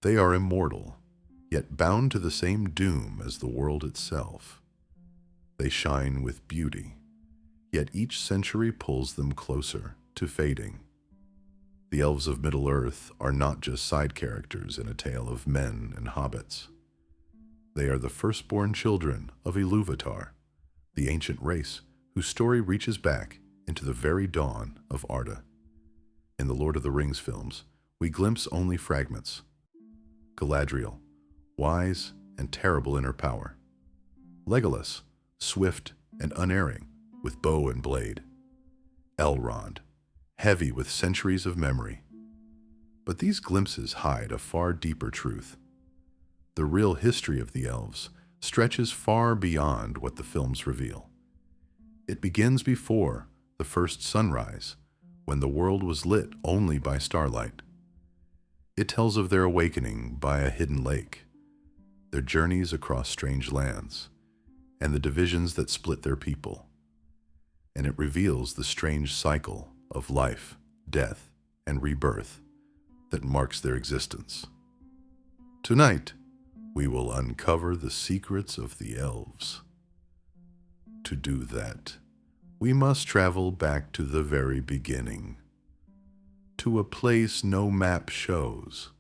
They are immortal, yet bound to the same doom as the world itself. They shine with beauty, yet each century pulls them closer to fading. The elves of Middle-earth are not just side characters in a tale of men and hobbits. They are the firstborn children of Ilúvatar, the ancient race whose story reaches back into the very dawn of Arda. In the Lord of the Rings films, we glimpse only fragments. Galadriel, wise and terrible in her power. Legolas, swift and unerring, with bow and blade. Elrond, heavy with centuries of memory. But these glimpses hide a far deeper truth. The real history of the elves stretches far beyond what the films reveal. It begins before the first sunrise, when the world was lit only by starlight. It tells of their awakening by a hidden lake, their journeys across strange lands, and the divisions that split their people. And it reveals the strange cycle of life, death, and rebirth that marks their existence. Tonight, we will uncover the secrets of the elves. To do that, we must travel back to the very beginning, to a place no map shows,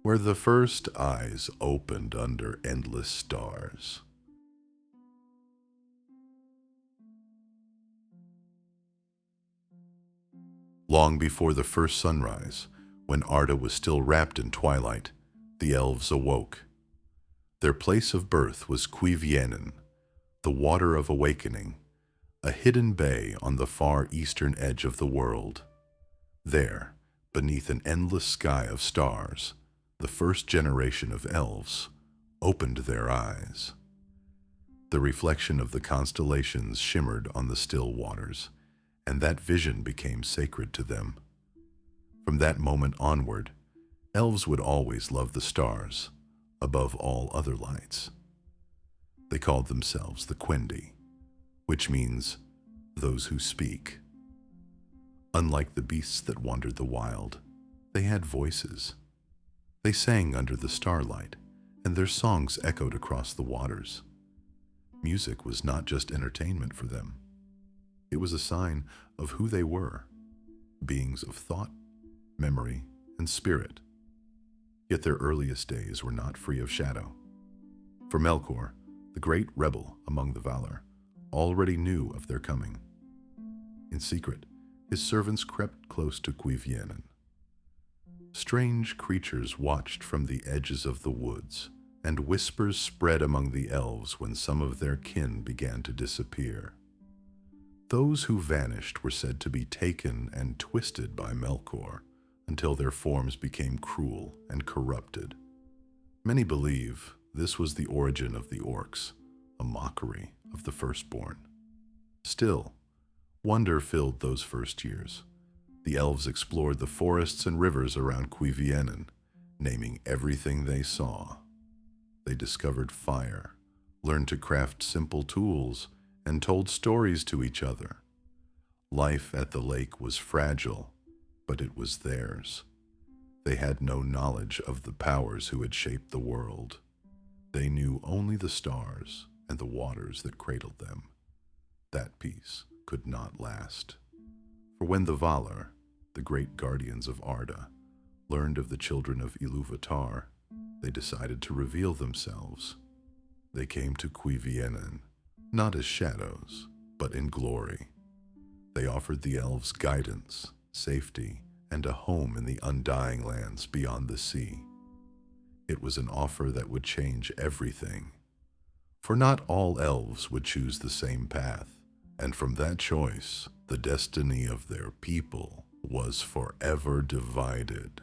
where the first eyes opened under endless stars. Long before the first sunrise, when Arda was still wrapped in twilight, the elves awoke. Their place of birth was Cuiviénen, the Water of Awakening, a hidden bay on the far eastern edge of the world. There, beneath an endless sky of stars, the first generation of elves opened their eyes. The reflection of the constellations shimmered on the still waters, and that vision became sacred to them. From that moment onward, elves would always love the stars above all other lights. They called themselves the Quendi, which means those who speak. Unlike the beasts that wandered the wild, they had voices. They sang under the starlight, and their songs echoed across the waters. Music was not just entertainment for them. It was a sign of who they were, beings of thought, memory, and spirit. Yet their earliest days were not free of shadow. For Melkor, the great rebel among the Valar, already knew of their coming. In secret, his servants crept close to Cuiviénen. Strange creatures watched from the edges of the woods, and whispers spread among the elves when some of their kin began to disappear. Those who vanished were said to be taken and twisted by Melkor until their forms became cruel and corrupted. Many believe this was the origin of the orcs, a mockery of the firstborn. Still, wonder filled those first years. The elves explored the forests and rivers around Cuiviénen, naming everything they saw. They discovered fire, learned to craft simple tools, and told stories to each other. Life at the lake was fragile, but it was theirs. They had no knowledge of the powers who had shaped the world. They knew only the stars and the waters that cradled them. That peace could not last. For when the Valar, the great guardians of Arda, learned of the children of Ilúvatar, they decided to reveal themselves. They came to Cuiviénen, not as shadows, but in glory. They offered the elves guidance, safety, and a home in the undying lands beyond the sea. It was an offer that would change everything. For not all elves would choose the same path, and from that choice, the destiny of their people was forever divided.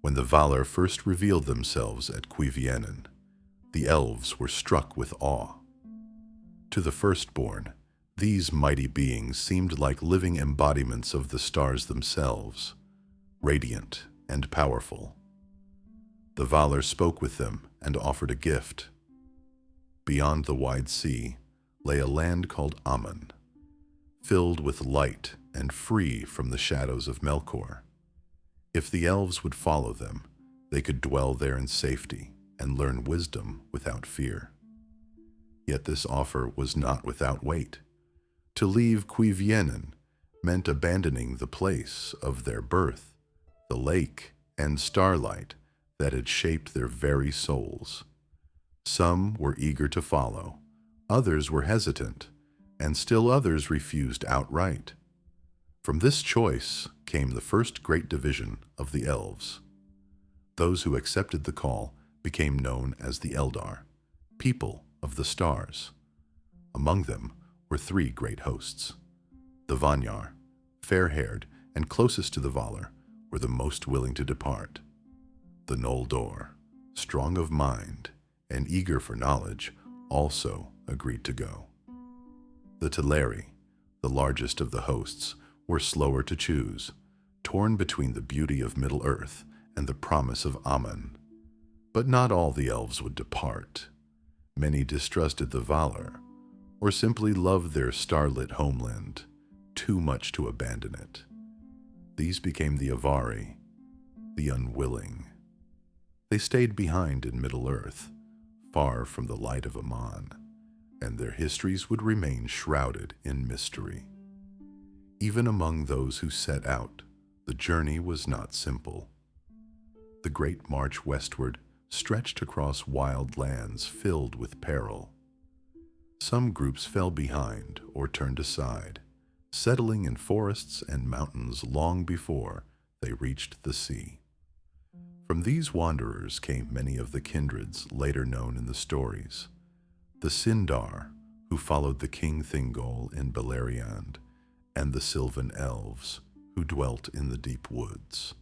When the Valar first revealed themselves at Cuiviénen, the elves were struck with awe. To the firstborn, these mighty beings seemed like living embodiments of the stars themselves, radiant and powerful. The Valar spoke with them and offered a gift. Beyond the wide sea lay a land called Aman, filled with light and free from the shadows of Melkor. If the elves would follow them, they could dwell there in safety and learn wisdom without fear. Yet this offer was not without weight. To leave Cuiviénen meant abandoning the place of their birth, the lake and starlight that had shaped their very souls. Some were eager to follow, others were hesitant, and still others refused outright. From this choice came the first great division of the elves. Those who accepted the call became known as the Eldar, people of the stars. Among them were three great hosts. The Vanyar, fair-haired and closest to the Valar, were the most willing to depart. The Noldor, strong of mind and eager for knowledge, also agreed to go. The Teleri, the largest of the hosts, were slower to choose, torn between the beauty of Middle-earth and the promise of Aman. But not all the elves would depart. Many distrusted the Valar, or simply loved their starlit homeland, too much to abandon it. These became the Avari, the unwilling. They stayed behind in Middle-earth, far from the light of Aman, and their histories would remain shrouded in mystery. Even among those who set out, the journey was not simple. The great march westward stretched across wild lands filled with peril. Some groups fell behind or turned aside, settling in forests and mountains long before they reached the sea. From these wanderers came many of the kindreds later known in the stories. The Sindar, who followed the king Thingol in Beleriand, and the Sylvan Elves, who dwelt in the deep woods.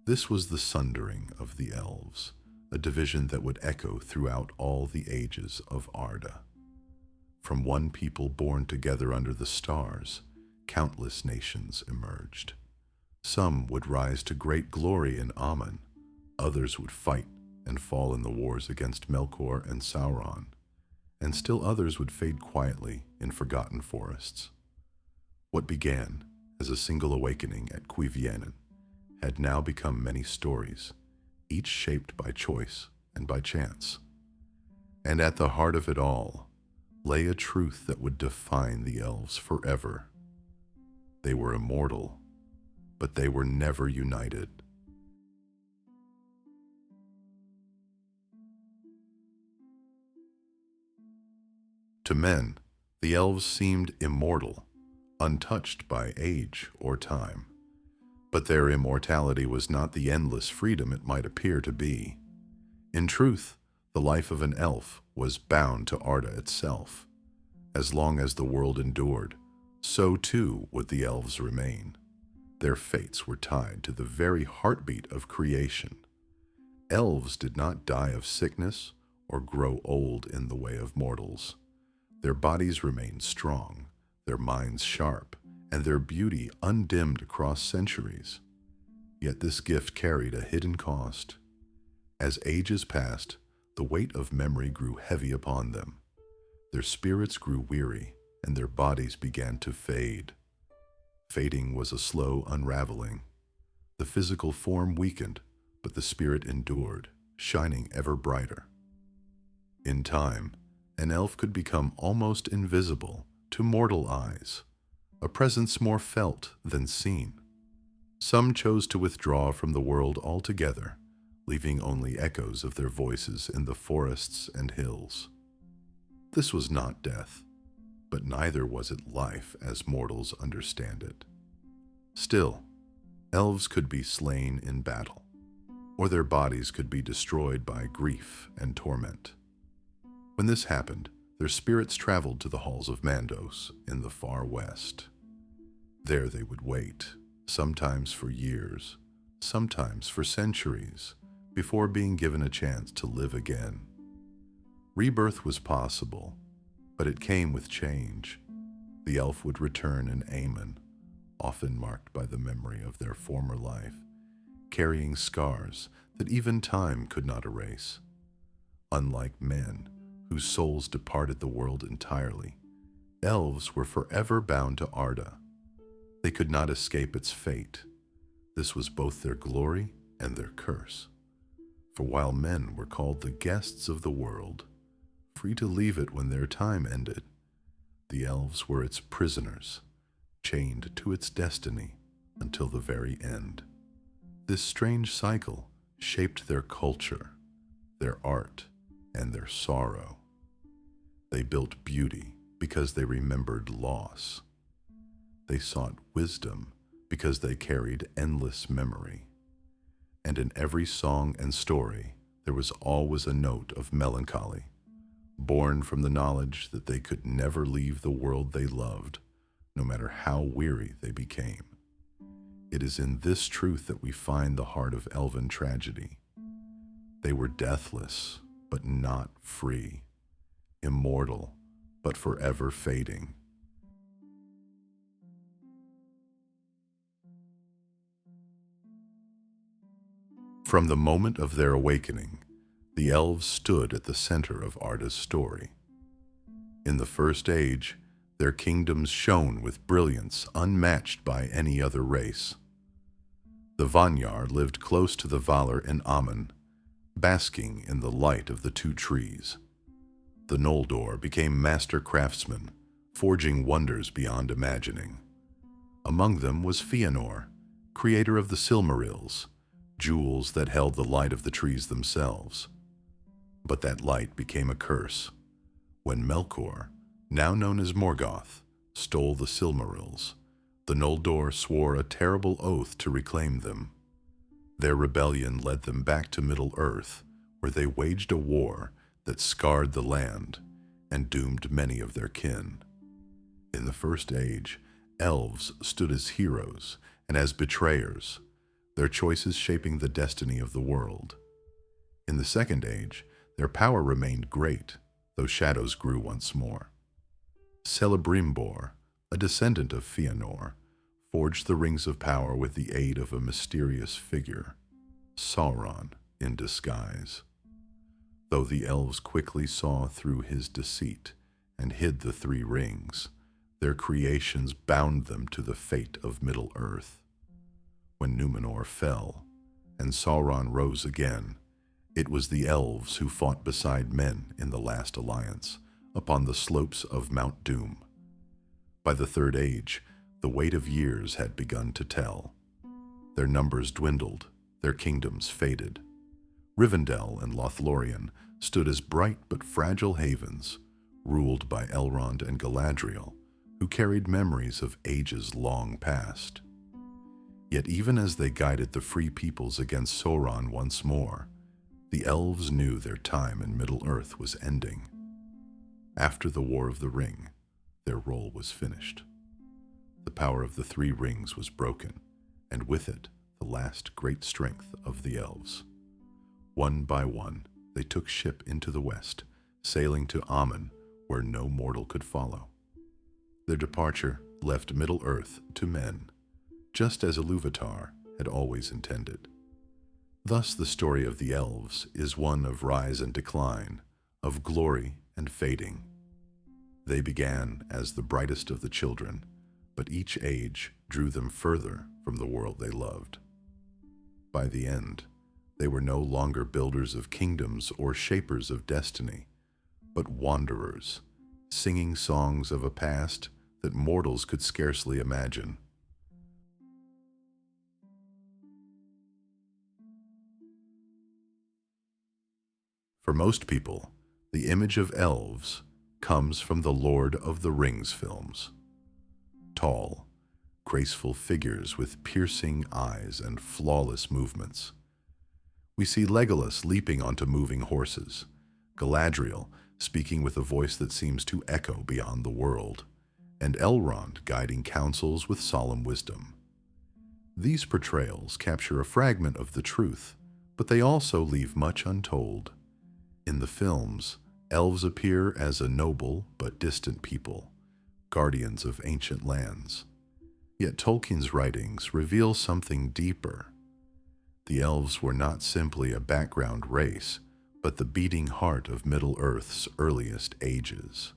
This was the sundering of the Elves, a division that would echo throughout all the ages of Arda. From one people born together under the stars, countless nations emerged. Some would rise to great glory in Aman, others would fight and fall in the wars against Melkor and Sauron, and still others would fade quietly in forgotten forests. What began as a single awakening at Cuiviénen had now become many stories, each shaped by choice and by chance. And at the heart of it all lay a truth that would define the elves forever. They were immortal, but they were never united. To men, the elves seemed immortal, untouched by age or time. But their immortality was not the endless freedom it might appear to be. In truth, the life of an elf was bound to Arda itself. As long as the world endured, so too would the elves remain. Their fates were tied to the very heartbeat of creation. Elves did not die of sickness or grow old in the way of mortals. Their bodies remained strong, their minds sharp, and their beauty undimmed across centuries. Yet this gift carried a hidden cost. As ages passed, the weight of memory grew heavy upon them. Their spirits grew weary, and their bodies began to fade. Fading was a slow unraveling. The physical form weakened, but the spirit endured, shining ever brighter. In time, an elf could become almost invisible to mortal eyes, a presence more felt than seen. Some chose to withdraw from the world altogether, leaving only echoes of their voices in the forests and hills. This was not death, but neither was it life as mortals understand it. Still, elves could be slain in battle, or their bodies could be destroyed by grief and torment. When this happened, their spirits traveled to the halls of Mandos in the far west. There they would wait, sometimes for years, sometimes for centuries, before being given a chance to live again. Rebirth was possible, but it came with change. The elf would return in Aman, often marked by the memory of their former life, carrying scars that even time could not erase. Unlike men, whose souls departed the world entirely, Elves were forever bound to Arda. They could not escape its fate. This was both their glory and their curse. For while men were called the guests of the world, free to leave it when their time ended, the elves were its prisoners, chained to its destiny until the very end. This strange cycle shaped their culture, their art, and their sorrow. They built beauty because they remembered loss. They sought wisdom because they carried endless memory. And in every song and story, there was always a note of melancholy, born from the knowledge that they could never leave the world they loved, no matter how weary they became. It is in this truth that we find the heart of elven tragedy. They were deathless, but not free, immortal, but forever fading. From the moment of their awakening, the elves stood at the center of Arda's story. In the First Age, their kingdoms shone with brilliance unmatched by any other race. The Vanyar lived close to the Valar and Aman, basking in the light of the two trees. The Noldor became master craftsmen, forging wonders beyond imagining. Among them was Fëanor, creator of the Silmarils, jewels that held the light of the trees themselves. But that light became a curse when Melkor, now known as Morgoth, stole the Silmarils. The Noldor swore a terrible oath to reclaim them. Their rebellion led them back to Middle-earth, where they waged a war that scarred the land and doomed many of their kin. In the First Age, elves stood as heroes and as betrayers, their choices shaping the destiny of the world. In the Second Age, their power remained great, though shadows grew once more. Celebrimbor, a descendant of Fëanor, forged the rings of power with the aid of a mysterious figure, Sauron in disguise. Though the elves quickly saw through his deceit and hid the three rings, their creations bound them to the fate of Middle-earth. When Numenor fell and Sauron rose again, it was the elves who fought beside men in the last alliance upon the slopes of Mount Doom. By the Third Age, the weight of years had begun to tell. Their numbers dwindled, their kingdoms faded. Rivendell and Lothlorien stood as bright but fragile havens, ruled by Elrond and Galadriel, who carried memories of ages long past. Yet even as they guided the free peoples against Sauron once more, the elves knew their time in Middle-earth was ending. After the War of the Ring, their role was finished. The power of the three rings was broken, and with it, the last great strength of the elves. One by one, they took ship into the west, sailing to Aman, where no mortal could follow. Their departure left Middle-earth to men, just as Ilúvatar had always intended. Thus the story of the elves is one of rise and decline, of glory and fading. They began as the brightest of the children, but each age drew them further from the world they loved. By the end, they were no longer builders of kingdoms or shapers of destiny, but wanderers, singing songs of a past that mortals could scarcely imagine. For most people, the image of elves comes from the Lord of the Rings films. Tall, graceful figures with piercing eyes and flawless movements. We see Legolas leaping onto moving horses, Galadriel speaking with a voice that seems to echo beyond the world, and Elrond guiding counsels with solemn wisdom. These portrayals capture a fragment of the truth, but they also leave much untold. In the films, elves appear as a noble but distant people, guardians of ancient lands. Yet Tolkien's writings reveal something deeper. The elves were not simply a background race, but the beating heart of Middle-earth's earliest ages.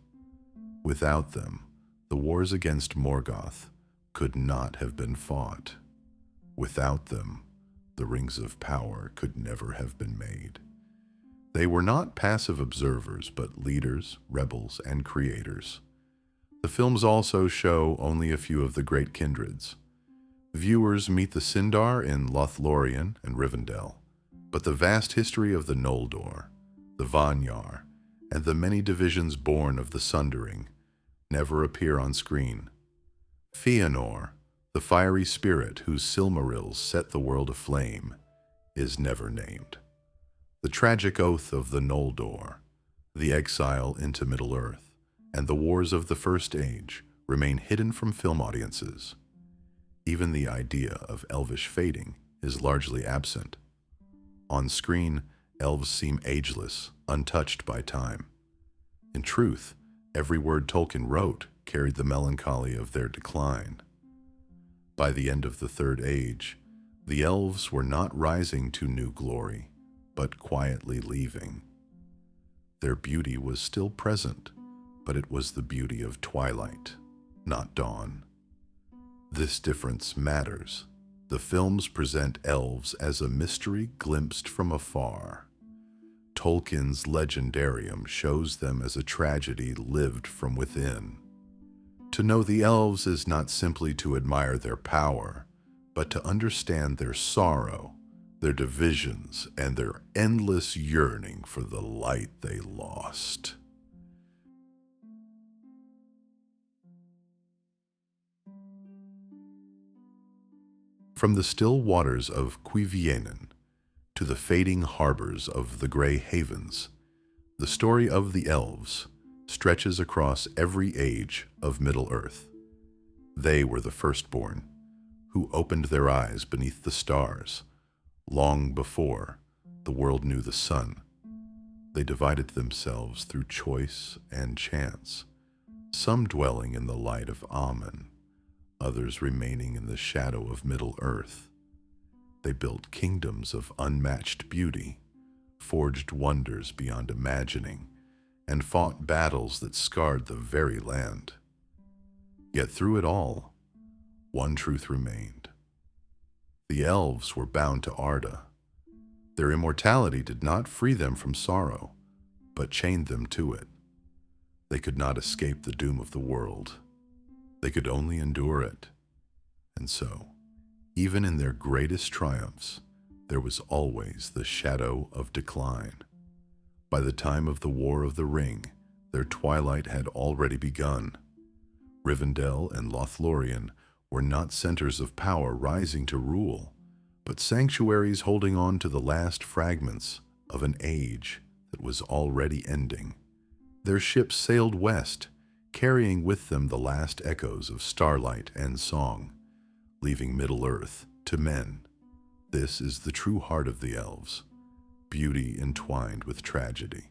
Without them, The wars against Morgoth could not have been fought. Without them, the Rings of Power could never have been made. They were not passive observers, but leaders, rebels, and creators. The films also show only a few of the great kindreds. Viewers meet the Sindar in Lothlorien and Rivendell, but the vast history of the Noldor, the Vanyar, and the many divisions born of the Sundering never appear on screen. Fëanor, the fiery spirit whose Silmarils set the world aflame, is never named. The tragic oath of the Noldor, the exile into Middle-earth, and the wars of the First Age remain hidden from film audiences. Even the idea of elvish fading is largely absent. On screen, elves seem ageless, untouched by time. In truth, every word Tolkien wrote carried the melancholy of their decline. By the end of the Third Age, the elves were not rising to new glory, but quietly leaving. Their beauty was still present, but it was the beauty of twilight, not dawn. This difference matters. The films present elves as a mystery glimpsed from afar. Tolkien's legendarium shows them as a tragedy lived from within. To know the elves is not simply to admire their power, but to understand their sorrow, their divisions, and their endless yearning for the light they lost. From the still waters of Cuiviénen to the fading harbors of the Grey Havens, the story of the elves stretches across every age of Middle-earth. They were the firstborn, who opened their eyes beneath the stars, long before the world knew the sun. They divided themselves through choice and chance, some dwelling in the light of Amen, others remaining in the shadow of Middle-earth. They built kingdoms of unmatched beauty, forged wonders beyond imagining, and fought battles that scarred the very land. Yet through it all, one truth remained. The elves were bound to Arda. Their immortality did not free them from sorrow, but chained them to it. They could not escape the doom of the world. They could only endure it. And so, even in their greatest triumphs, there was always the shadow of decline. By the time of the War of the Ring, their twilight had already begun. Rivendell and Lothlorien were not centers of power rising to rule, but sanctuaries holding on to the last fragments of an age that was already ending. Their ships sailed west, carrying with them the last echoes of starlight and song, leaving Middle-earth to men. This is the true heart of the elves, beauty entwined with tragedy,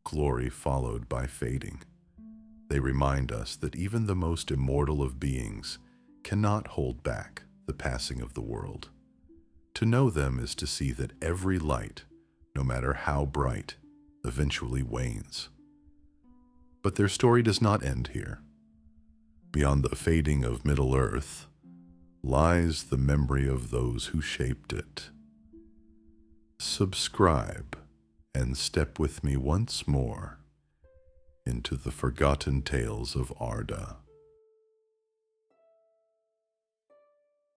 glory followed by fading. They remind us that even the most immortal of beings cannot hold back the passing of the world. To know them is to see that every light, no matter how bright, eventually wanes. But their story does not end here. Beyond the fading of Middle-earth lies the memory of those who shaped it. Subscribe and step with me once more into the forgotten tales of Arda.